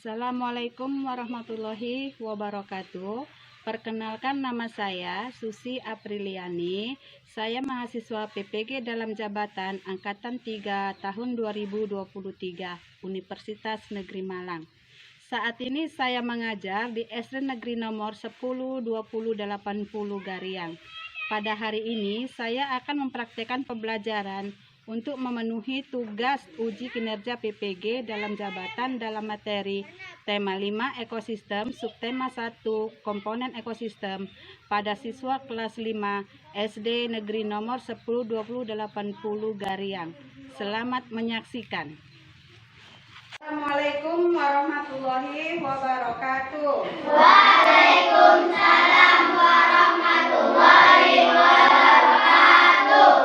Assalamualaikum warahmatullahi wabarakatuh. Perkenalkan, nama saya Susi Apriliani. Saya mahasiswa PPG dalam jabatan Angkatan 3 tahun 2023 Universitas Negeri Malang. Saat ini saya mengajar di SD Negeri nomor 10 20 80 Gariang. Pada hari ini saya akan mempraktikkan pembelajaran untuk memenuhi tugas uji kinerja PPG dalam jabatan dalam materi tema 5 ekosistem, subtema 1 komponen ekosistem pada siswa kelas 5 SD Negeri nomor 10 20 80 Gariang. Selamat menyaksikan. Assalamualaikum warahmatullahi wabarakatuh. Waalaikumsalam warahmatullahi wabarakatuh.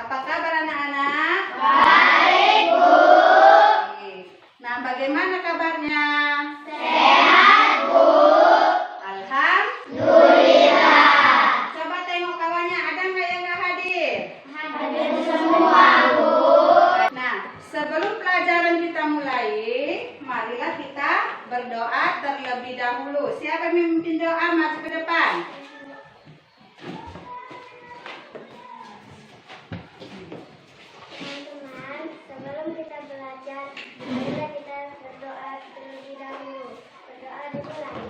Apa kabar anak-anak? Baik, Bu. Nah, bagaimana kabarnya? Sehat, Bu. Alhamdulillah. Coba tengok kawannya, ada nggak yang nggak hadir? Hadir semua, Bu. Nah, sebelum pelajaran kita mulai, marilah kita berdoa terlebih dahulu. Siapa yang memimpin doa maju ke depan? Teman-teman, sebelum kita belajar, marilah kita berdoa terlebih dahulu. Berdoa dimulai.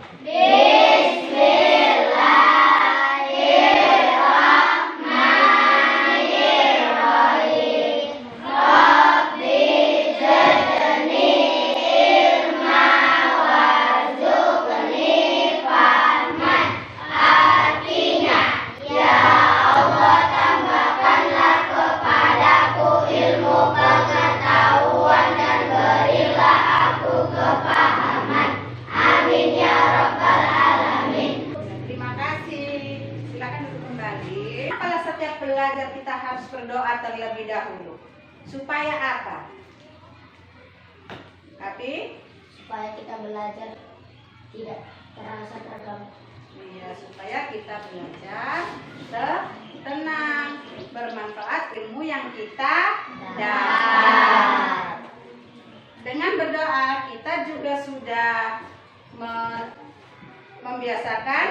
Terima kasih. Silakan duduk kembali. Kalau setiap belajar kita harus berdoa terlebih dahulu. Supaya apa? Tapi Supaya kita belajar tidak terasa terganggu. iya, supaya kita belajar tenang, bermanfaat ilmu yang kita dapat. Dengan berdoa kita juga sudah membiasakan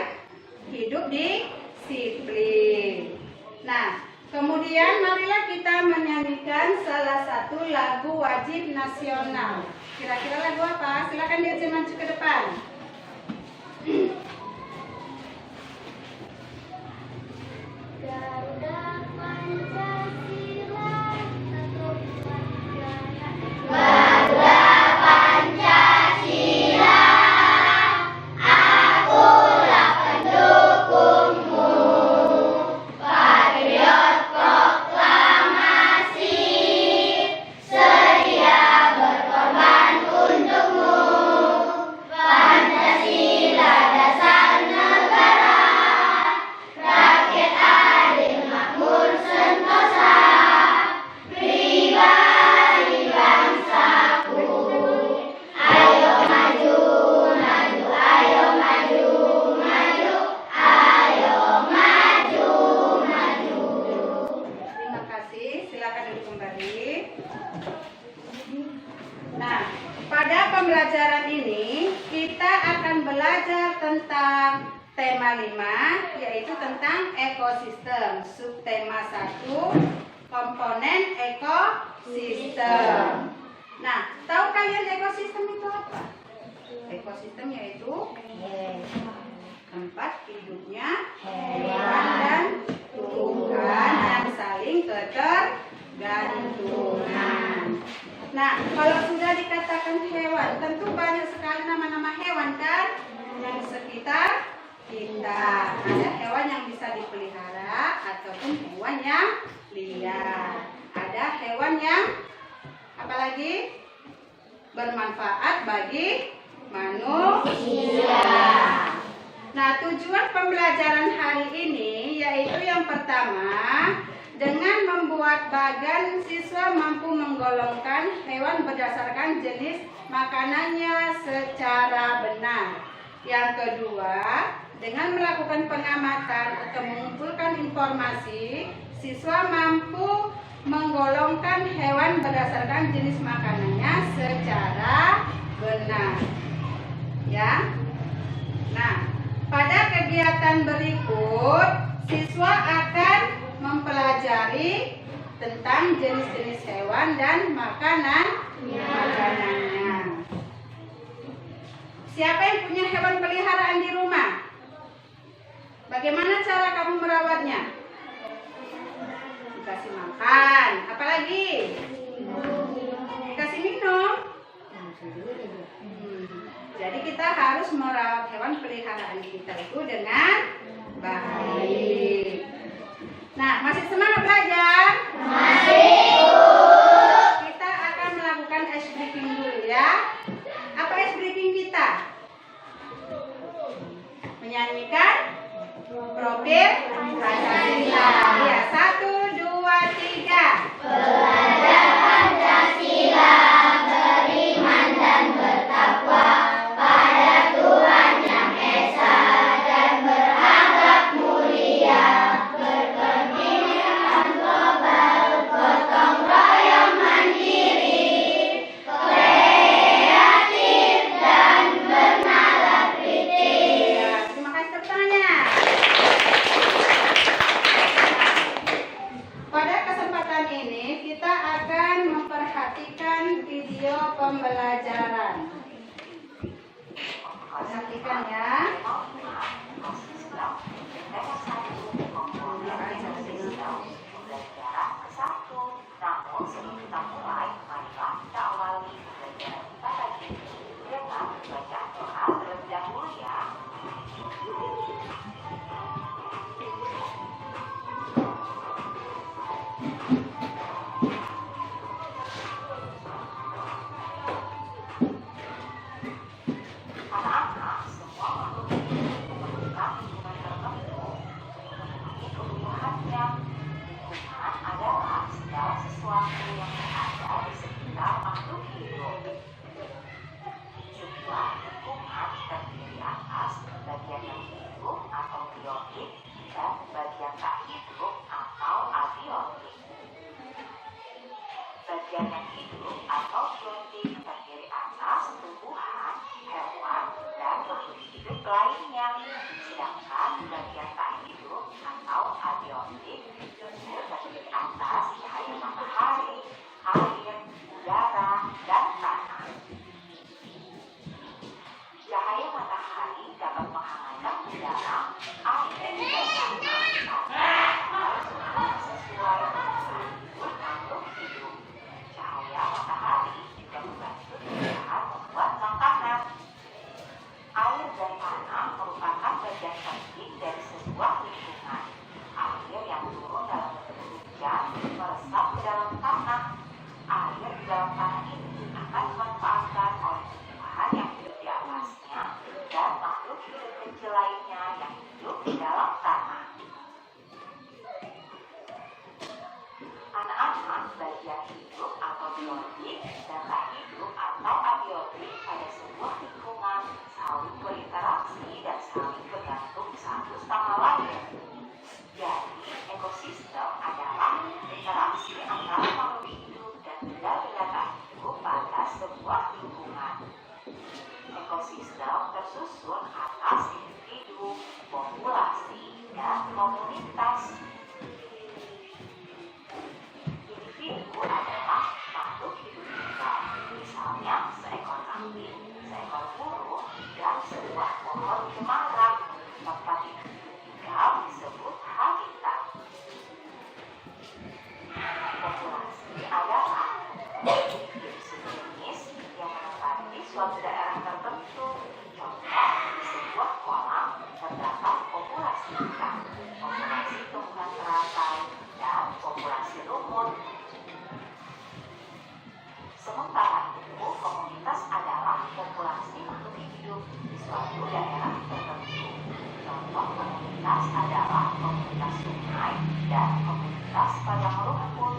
hidup disiplin. Nah, kemudian marilah kita menyanyikan salah satu lagu wajib nasional. Kira-kira lagu apa? Silakan dia maju ke depan. Garuda Pancasila, satu negara. Garuda Pancasila, akulah pendukungmu. Patriot proklamasi, sedia berkorban untukmu. Pancasila dasar negara, rakyat adil makmur sentosa, pribadi bangsaku. Ayo maju, maju, ayo maju, maju, ayo maju, maju. Terima kasih. Silakan duduk kembali. Nah, pada pembelajaran ini kita akan belajar tentang tema 5, yaitu tentang ekosistem. Subtema 1 komponen ekosistem. Nah, tahu kalian ekosistem itu apa? Ekosistem yaitu tempat hidupnya hewan dan tumbuhan yang saling ketergantungan. Nah, kalau sudah dikatakan hewan, tentu banyak sekali nama-nama hewan kan yang sekitar kita. Ada hewan yang bisa dipelihara ataupun hewan yang liar. Ada hewan yang apalagi bermanfaat bagi manusia. Nah, tujuan pembelajaran hari ini yaitu yang pertama, dengan membuat bagan siswa mampu menggolongkan hewan berdasarkan jenis makanannya secara benar. Yang kedua, dengan melakukan pengamatan atau mengumpulkan informasi, siswa mampu menggolongkan hewan berdasarkan jenis makanannya secara benar. Ya. Nah, pada kegiatan berikut siswa akan mempelajari tentang jenis-jenis hewan dan makanannya. Siapa yang punya hewan peliharaan di rumah? Bagaimana cara kamu merawatnya? Dikasih makan. Apalagi? Dikasih minum. Jadi kita harus merawat hewan peliharaan kita itu dengan baik. Nah, masih semangat belajar? Masih. Kita akan melakukan ice breaking dulu ya. Apa ice breaking kita? Menyanyikan profil Pancasila. Ya, 1, 2, 3. Belajar Pancasila, beriman dan bertakwa pada Tuhan Yang Esa dan berakhlak mulia, berkepentingan global, gotong royong mandiri, kreatif dan bernalar kritis. Ya, terima kasih tepuk tangannya. Pada kesempatan ini kita akan memperhatikan video pembelajaran. Perhatikan ya. Namun sebelum kita mulai, marilah kita awali pembelajaran kita tadi dengan membaca doa terlebih dahulu ya. Anak-anak semua makhluk hidup memerlukan lingkungan tertentu untuk memenuhi kebutuhannya. Lingkungan adalah segala sesuatu yang berada di sekitar makhluk hidup. Jumlah lingkungan terdiri atas bagian yang hidup atau biotik dan bagian tak hidup atau abiotik. Bagian yang hidup atau biotik terdiri atas tumbuhan, hewan, dan makhluk hidup lainnya. Sedangkan bagian tak hidup atau abiotik terdiri atas cahaya matahari, air, udara, dan tanah. Cahaya matahari dapat menghangatkan udara, air, dan tanah harus sesuai dengan hidup makhluk hidup. Cahaya matahari juga membantu tumbuhan membuat makanan. Air dan tanah merupakan bagian penting dari sebuah lingkungan. Air yang turun dalam bentuk hujan meresap ke dalam tanah. Air di dalam tanah ini akan dimanfaatkan oleh tumbuhan yang hidup di atasnya dan makhluk hidup kecil lainnya yang hidup di dalam tanah. Anak-anak, bagian hidup atau biotik dan tak hidup atau abiotik pada sebuah lingkungan saling berinteraksi dan saling bergantung satu sama lain. Jadi, ekosistem adalah interaksi antara makhluk hidup dan benda-benda tak hidup pada sebuah lingkungan. Ekosistem tersusun atas individu, populasi, dan komunitas. Individu adalah makhluk hidup tunggal, misalnya seekor kambing, seekor burung, dan sebuah pohon cemara. Tempat individu tinggal disebut habitat. Populasi adalah individu sejenis yang menempati suatu daerah tertentu. Contoh, di sebuah kolam terdapat populasi ikan, populasi tumbuhan teratai, dan populasi lumut. Sementara itu, komunitas adalah populasi makhluk hidup di suatu daerah tertentu. Contoh komunitas adalah komunitas sungai dan komunitas padang rumput.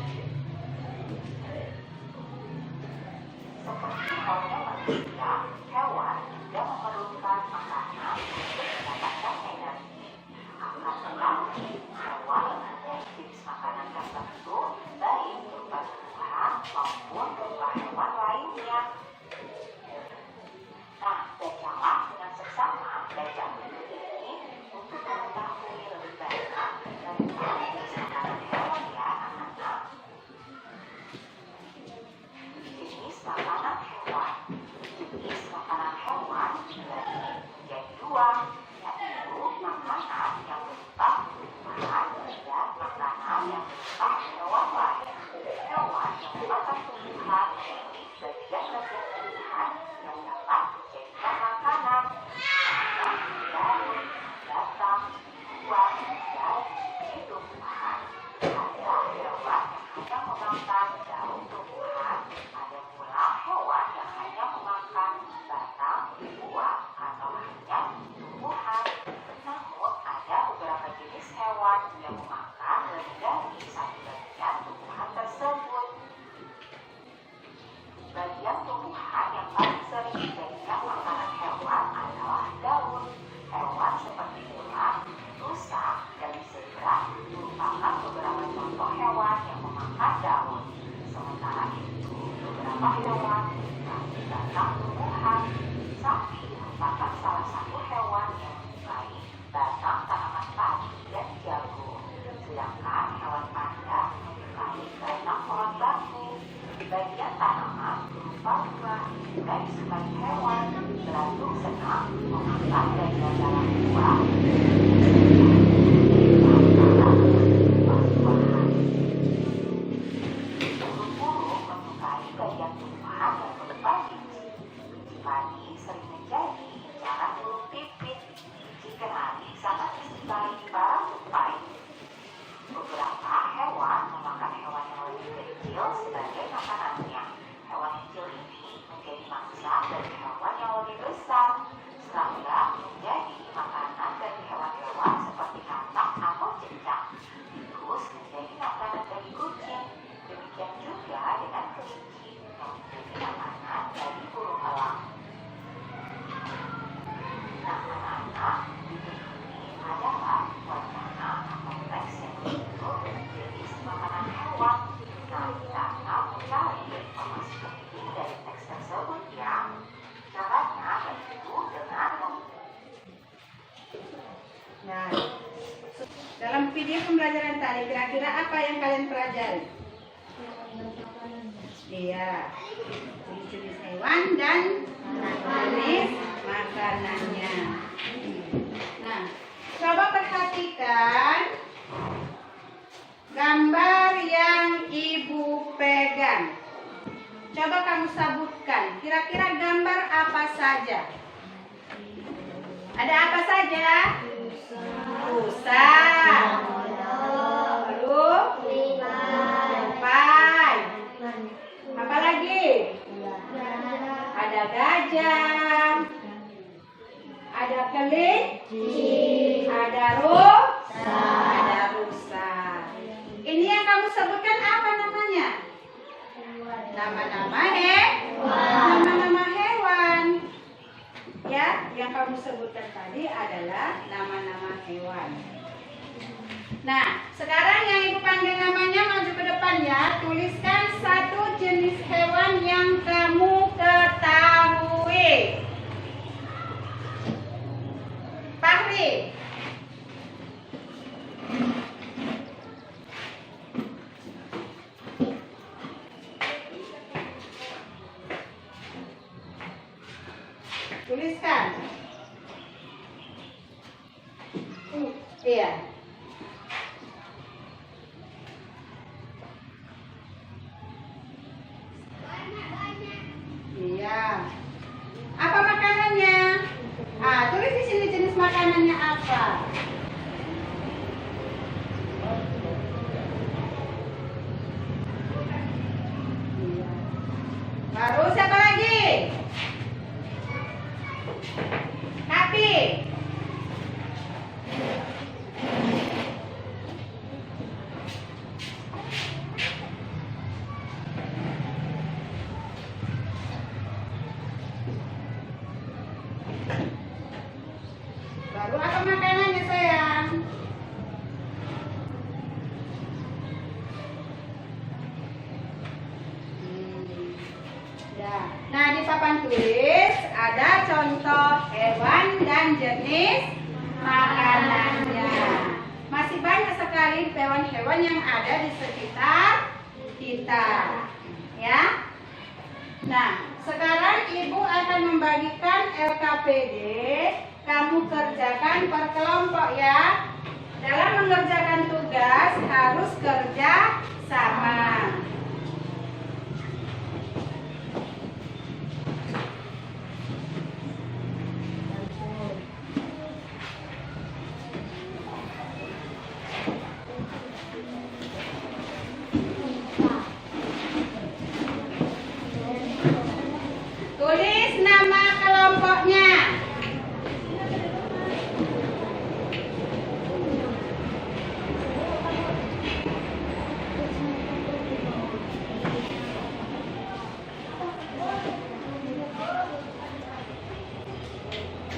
Seperti halnya manusia, hewan juga memerlukan makanan untuk mendapatkan energi. Akan tetapi, hewan mempunyai jenis makanan tertentu, baik berupa tumbuhan maupun berupa hewan lainnya. Nah, bacalah Dan yang berikut ini untuk mengetahui lebih banyak tentang jenis makanan hewan ya anak-anak. Jenis makanan hewan. Jenis makanan hewan dibagi menjadi dua, yaitu makanan yang berupa tumbuhan dan makanan yang berupa hewan lain. Hewan yang memakan tumbuhan memiliki bagian-bagian tumbuhan yang dapat dijadikan makanan, seperti daun, batang, buah, dan biji tumbuhan. Ada hewan yang hanya memakan daun tumbuhan, ada pula hewan yang hanya memakan batang, buah, atau hanya tumbuhan. Namun ada beberapa jenis hewan yang memakan lebih dari satu bagian tumbuhan tersebut. Bagian tumbuhan yang paling sering dijadikan makanan hewan adalah daun. Hewan seperti ular, rusa, dan zebra merupakan beberapa contoh hewan yang memakan daun. Sementara itu, beberapa hewan menyukai batang tumbuhan. Sapi merupakan salah satu hewan yang menyukai batang tanaman padi dan jagung. Sedangkan hewan panda menyukai batang pohon bambu. Bagian tanaman berupa buah juga disukai hewan. Belatung senang memakan bagian dalam buah. Buah-buahan. Burung-burung menyukai bagian tumbuhan yang berupa biji. Biji padi sering menjadi incaran burung pipit. Biji kenari sangat disukai para tupai. Beberapa hewan memakan hewan yang lebih kecil sebagai makanannya. Hewan kecil ini menjadi mangsa dari hewan yang lebih besar. Serangga menjadi makanan dari hewan-hewan seperti katak atau cicak. Tikus menjadi makanan dari kucing. Demikian juga dengan kelinci yang menjadi makanan dari burung elang. Nah, anak-anak, ini adalah wacana atau teks yang menyebut jenis makanan hewan. Nah, kita akan mencari informasi penting dari teks tersebut ya. Caranya yaitu dengan Nah, dalam video pembelajaran tadi kira-kira apa yang kalian pelajari? Iya, jenis hewan dan jenis makanannya. Nah, coba perhatikan gambar yang ibu pegang. Coba kamu sebutkan, kira-kira gambar apa saja? Ada apa saja? Rusa, baru tupai, apa lagi? Ada gajah, ada kelinci, ada rusa. Ini yang kamu sebutkan apa namanya? Nama-nama nama-nama hewan. Ya, yang kamu sebutkan tadi adalah nama-nama hewan. Nah, sekarang yang ibu panggil namanya maju ke depan ya. Tuliskan satu jenis hewan yang kamu ketahui. Fahri. Tuliskan. Iya. Iya. Apa makanannya? Tulis di sini jenis makanannya apa. Iya. Baru siapa lagi? Kapi. Baru apa makanannya sayang? Ya. Nah, di papan tulis ada contoh hewan dan jenis makanannya. Masih banyak sekali hewan-hewan yang ada di sekitar kita. Ya. Nah, sekarang Ibu akan membagikan LKPD. Kamu kerjakan per kelompok ya. Dalam mengerjakan tugas harus kerja sama. Tulis nama kelompoknya.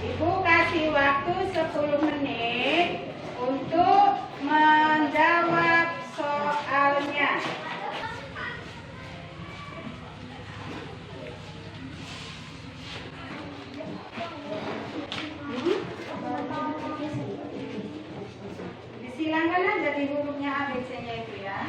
Ibu kasih waktu 10 menit untuk menjawab soalnya. Disilangkan aja di hurufnya ABC-nya itu ya.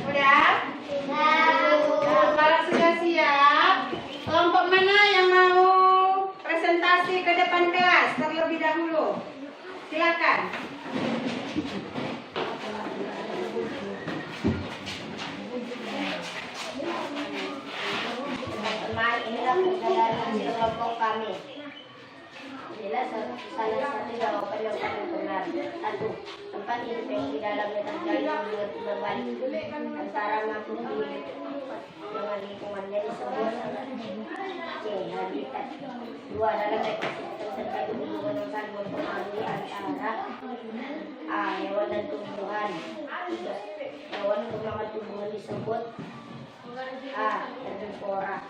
Udah? Nah, kalau sudah siap, kelompok mana yang mau presentasi ke depan kelas terlebih dahulu? Silakan. Teman-teman, inilah perjalanan kelompok kami. Inilah salah satu jawaban yang paling benar. 1. Tempat hidup yang di dalamnya terjalin berbalik antara makhluk hidup dengan lingkungannya disebut C. Habitat. 2. Dalam ekosistem terjadi hubungan yang saling mempengaruhi antara A. Hewan dan tumbuhan. 3. Hewan yang memakan tumbuhan disebut A. Herbivora.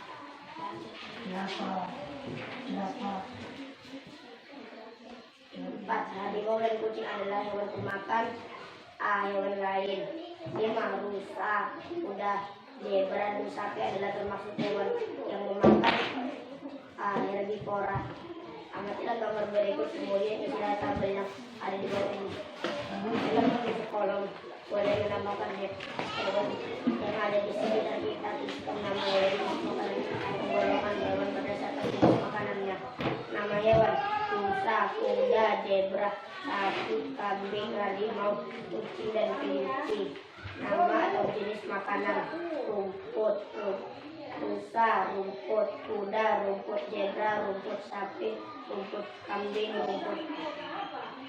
4. Harimau dan kucing adalah hewan pemakan A. Hewan lain. 5. Rusa, kuda, zebra, dan sapi adalah termasuk hewan yang memakan A. Herbivora. Amatilah gambar berikut kemudian istilah tabel yang ada di bawah ini. Dalam kondisi kolom boleh menambahkan hewan yang ada di sini dan kita tuliskan nama hewan merupakan penggolongan hewan berdasarkan jenis makanannya. Nama hewan: rusa, kuda, zebra, sapi, kambing, harimau, kucing, dan kelinci. Nama atau jenis makanan: rumput, rusa, rumput, kuda, rumput, zebra, rumput, sapi, rumput, kambing, rumput,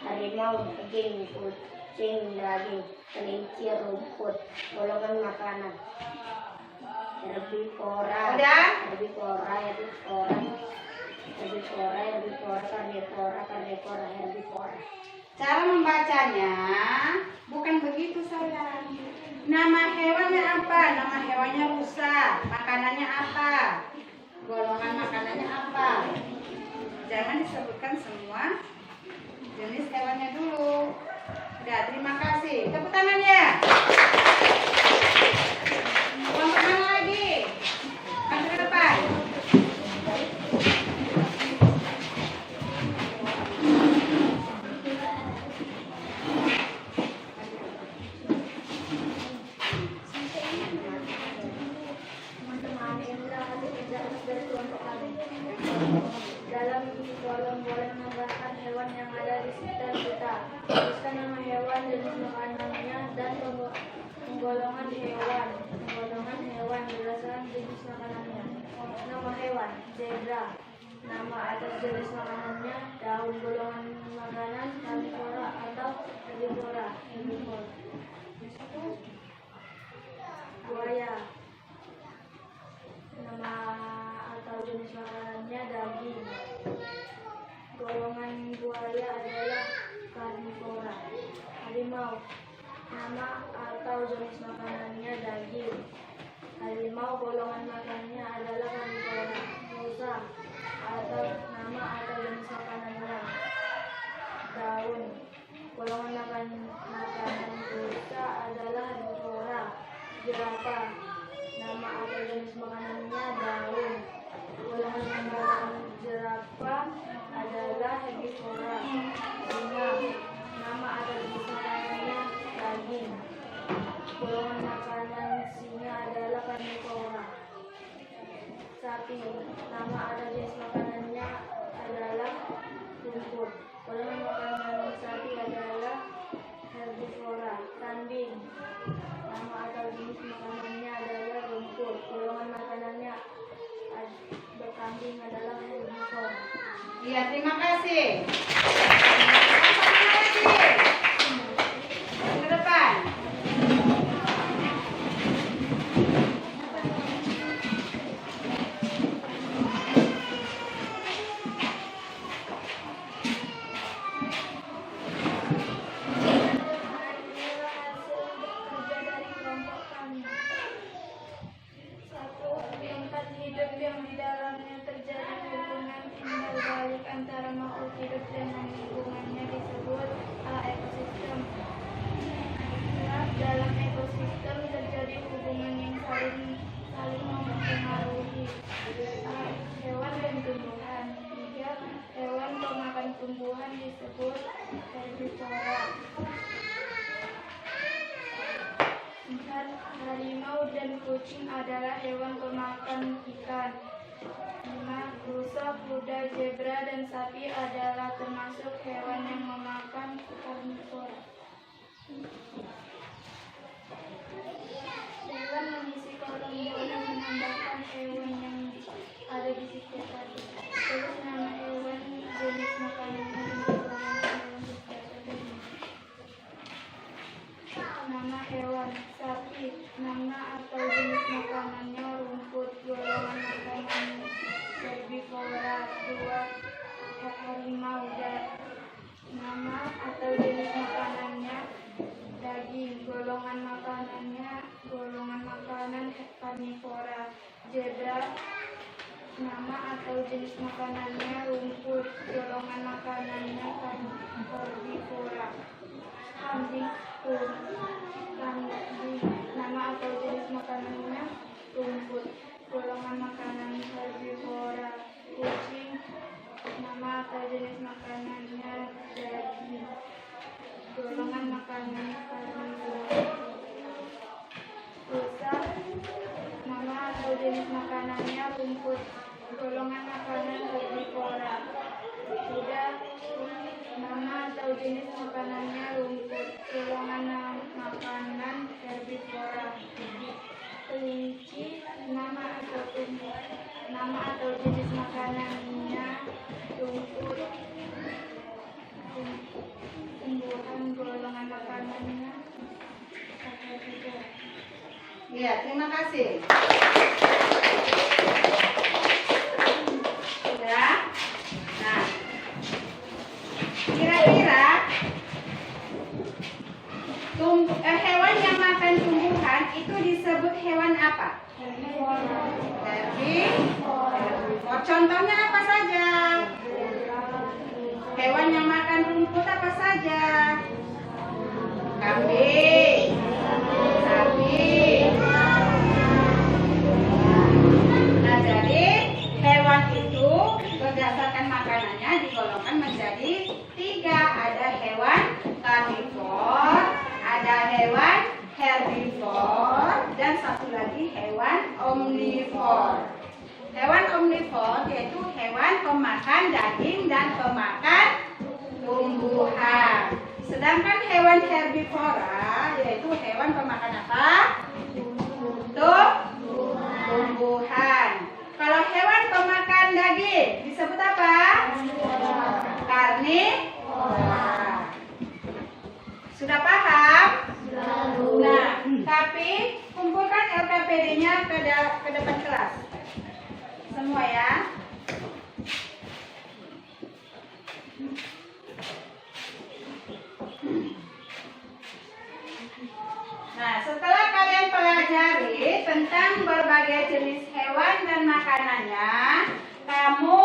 harimau, daging, kucing, daging, kelinci, rumput. Golongan makanan: herbivora, karnivora, herbivora. Cara membacanya bukan begitu sayang. Nama hewannya apa? Nama hewannya rusa. Makanannya apa? Golongan makanannya apa? Jangan disebutkan semua jenis hewannya dulu. Udah, terima kasih. Tepuk tangan ya. Kelompok mana lagi? Maju ke depan. Teman-teman, inilah hasil kerja dari kelompok kami. Dalam kolom boleh menambahkan hewan yang ada di sekitar kita. Tuliskan nama hewan, jenis makanannya, dan penggolongan hewan. Penggolongan hewan berdasarkan jenis makanannya. Nama hewan: zebra. Nama atau jenis makanannya: daun. Golongan makanan: karnivora atau herbivora. Buaya. Nama atau jenis makanannya: daging. Golongan buaya adalah karnivora. Harimau. Nama atau jenis makanannya: daging. Harimau. Golongan makanannya adalah karnivora. Rusa. Nama atau jenis makanannya: daun. Golongan makanan rusa adalah herbivora. Jerapah. Nama atau jenis makanannya: daun. Golongan makanan jerapah adalah herbivora. Singa. Nama atau jenis makanannya: daging. Golongan makanan singa adalah karnivora. Sapi. Nama atau jenis makanannya adalah rumput. Golongan makanan sapi adalah herbivora. Kambing. Nama atau jenis makanannya adalah rumput. Golongan makanannya berkambing adalah herbivora. Iya, terima kasih. Kelompok mana lagi? Ke depan. Tempat hidup yang di dalamnya terjadi hubungan timbal balik antara makhluk hidup dengan lingkungannya disebut A. Ekosistem. Dalam ekosistem terjadi hubungan yang saling mempengaruhi. A. Hewan dan tumbuhan. 3. Hewan pemakan tumbuhan disebut herbivora. 4. Harimau dan kucing adalah hewan pemakan ikan. 5. Rusa, kuda, zebra, dan sapi adalah termasuk hewan yang memakan karnivora. Hewan mengisi kolom boleh menambahkan hewan yang ada di sekitar. Terus nama hewan, jenis makanannya, dan golongan hewan sekitar. Nama hewan, sapi. Nama atau jenis makanannya, rumput. Golongan makanan, herbivora. 2. Harimau. Nama atau jenis makanannya, daging. Golongan makanannya, golongan makanan karnivora. Zebra. Nama atau jenis makanannya, rumput. Golongan makanannya herbivora. Kambing. Nama atau jenis makanannya, rumput. Golongan makanan herbivora. Kucing. Nama atau jenis makanannya, daging. Golongan makanan karnivora. Rusa. Nama atau jenis makanannya, rumput. Golongan makanan herbivora. Kuda. Nama atau jenis makanannya, rumput. Golongan makanan herbivora. Kelinci. Nama atau jenis makanannya, rumput. Tumbuhan. Golongan makanannya herbivora. Ya, terima kasih. Sudah? Nah, kira-kira hewan yang makan tumbuhan itu disebut hewan apa? Herbivora. Contohnya apa saja? Hewan yang makan rumput apa saja? Kambing, sapi. Nah, jadi hewan itu berdasarkan makanannya digolongkan menjadi 3. Ada hewan karnivor, ada hewan herbivor, dan satu lagi hewan omnivor. Hewan omnivor yaitu hewan pemakan daging dan pemakan tumbuhan. Sedangkan hewan herbivora yaitu hewan pemakan apa? Tumbuhan. Kalau hewan pemakan daging disebut apa? Karnivora. Sudah paham? Nah, tapi kumpulkan LKPD-nya ke depan kelas. Semua ya. Nah, setelah kalian pelajari tentang berbagai jenis hewan dan makanannya, kamu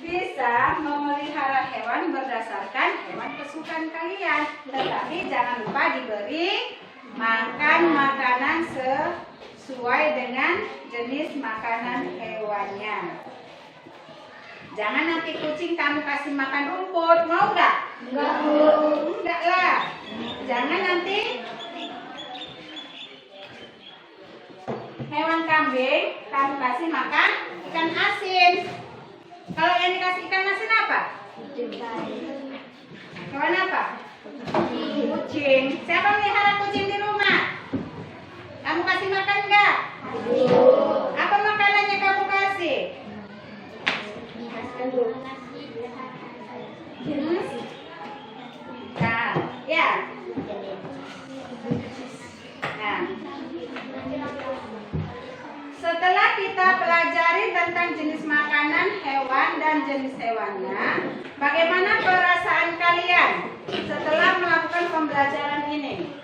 bisa memelihara hewan berdasarkan hewan kesukaan kalian. Tetapi jangan lupa diberi makan makanan sesuai dengan jenis makanan hewannya. Jangan nanti kucing kamu kasih makan rumput, mau nggak? Enggak lah. Jangan nanti hewan kambing kamu kasih makan ikan asin. Kalau yang dikasih ikan asin apa? Hewan apa? Kucing. Siapa melihara kucing di rumah? Kamu kasih makan enggak? Apa makanannya kamu kasih? Nah, ya. Nah, setelah kita pelajari tentang jenis makanan hewan dan jenis hewannya, bagaimana perasaan kalian setelah melakukan pembelajaran ini?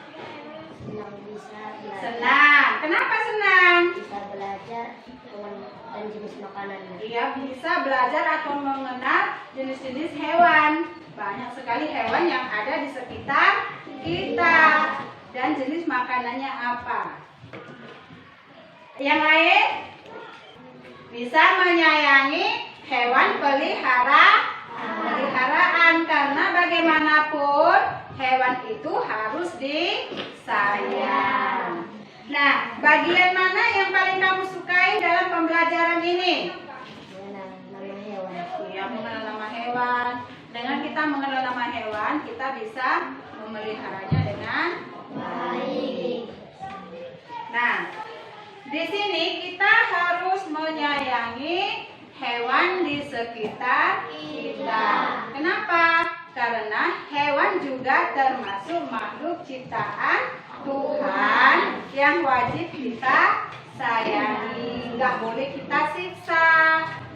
Senang. Kenapa senang? Bisa belajar dan jenis makanannya. Iya, bisa belajar atau mengenal jenis-jenis hewan. Banyak sekali hewan yang ada di sekitar kita dan jenis makanannya apa. Yang lain bisa menyayangi hewan peliharaan, karena bagaimanapun hewan itu harus disayang. Nah, bagian mana yang paling kamu sukai dalam pembelajaran ini? Nama hewan. Ya, mengenal nama hewan. Dengan kita mengenal nama hewan, kita bisa memeliharanya dengan baik. Nah, di sini kita harus menyayangi hewan di sekitar kita. Kenapa? Karena hewan juga termasuk makhluk ciptaan Tuhan yang wajib kita sayangi. Nggak boleh kita siksa.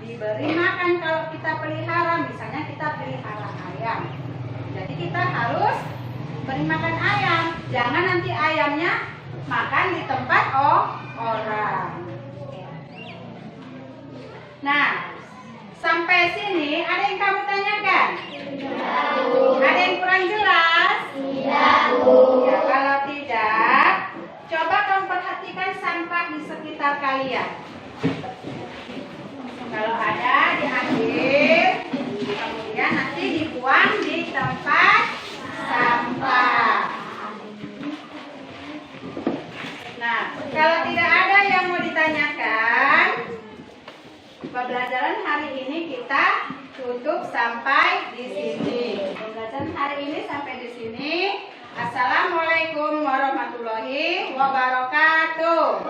Diberi makan kalau kita pelihara, misalnya kita pelihara ayam. Jadi kita harus beri makan ayam. Jangan nanti ayamnya makan di tempat orang. Nah, sampai sini ada yang kamu tanyakan? Ada yang kurang jelas? Tidak. Ya, kalau tidak, coba kamu perhatikan sampah di sekitar kalian. Kalau ada, diambil, kemudian nanti dibuang di tempat sampah. Nah, kalau tidak ada yang mau ditanyakan, pembelajaran hari ini kita tutup sampai di sini. Pembelajaran hari ini sampai di sini. Assalamualaikum warahmatullahi wabarakatuh.